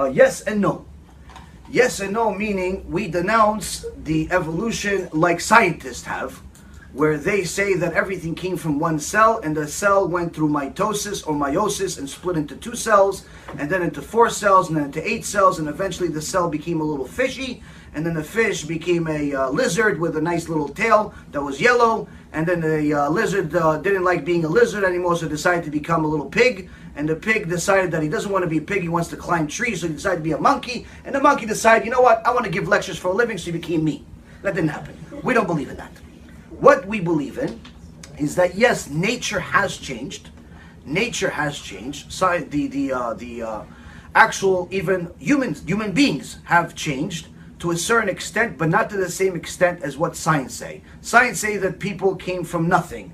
Yes and no. Yes and no meaning we denounce the evolution like scientists have, where they say that everything came from one cell and the cell went through mitosis or meiosis and split into 2 cells and then into 4 cells and then into 8 cells, and eventually the cell became a little fishy, and then the fish became a lizard with a nice little tail that was yellow, and then the lizard didn't like being a lizard anymore, so decided to become a little pig, and the pig decided that he doesn't want to be a pig, he wants to climb trees, so he decided to be a monkey, and the monkey decided, you know what, I want to give lectures for a living, so he became me. That didn't happen. We don't believe in that. What we believe in is that yes, nature has changed. Nature has changed. So the actual even human beings have changed to a certain extent, but not to the same extent as what science say. Science say that people came from nothing,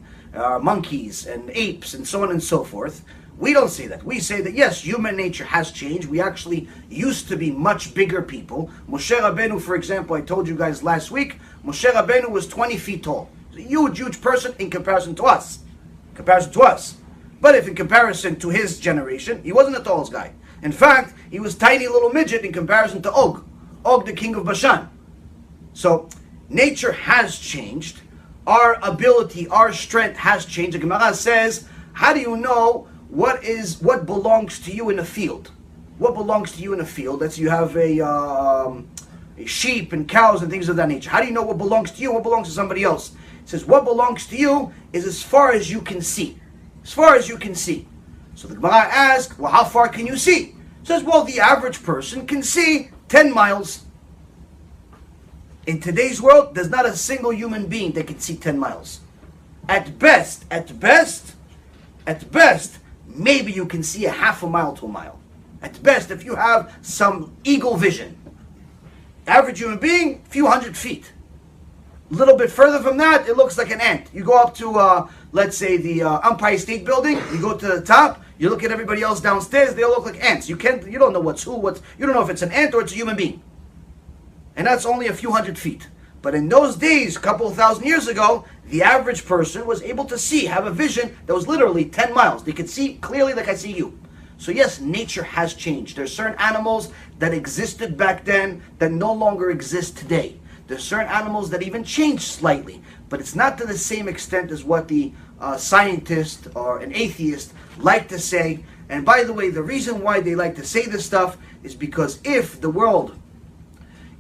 monkeys and apes and so on and so forth. We don't say that. We say that yes, human nature has changed. We actually used to be much bigger people. Moshe Rabbeinu, for example, I told you guys last week, Moshe Rabbeinu was 20 feet tall. A huge person in comparison to us. But if in comparison to his generation, he wasn't the tallest guy. In fact, he was tiny little midget in comparison to Og, the king of Bashan. So, nature has changed. Our ability, our strength has changed. The Gemara says, how do you know what belongs to you in a field? What belongs to you in a field? That's you have a sheep and cows and things of that nature. How do you know what belongs to you and what belongs to somebody else? It says what belongs to you is as far as you can see. As far as you can see. So the Gemara asks, well, how far can you see? It says, well, the average person can see 10 miles. In today's world, there's not a single human being that can see 10 miles. At best, maybe you can see a half a mile to a mile. At best, if you have some eagle vision. Average human being, a few hundred feet. A little bit further from that, it looks like an ant. You go up to, let's say, the Empire State Building. You go to the top. You look at everybody else downstairs. They all look like ants. You don't know what's who. You don't know if it's an ant or it's a human being. And that's only a few hundred feet. But in those days, a couple of thousand years ago, the average person was able to see, have a vision that was literally 10 miles. They could see clearly like I see you. So yes, nature has changed. There's certain animals that existed back then that no longer exist today. There's certain animals that even changed slightly, but it's not to the same extent as what the scientist or an atheist like to say. And by the way, the reason why they like to say this stuff is because if the world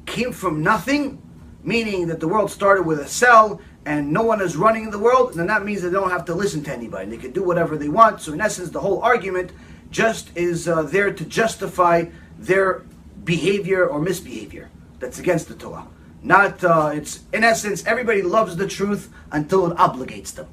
came from nothing, meaning that the world started with a cell and no one is running the world, then that means they don't have to listen to anybody. They can do whatever they want. So in essence, the whole argument just is there to justify their behavior or misbehavior that's against the Torah. Not, it's in essence, everybody loves the truth until it obligates them.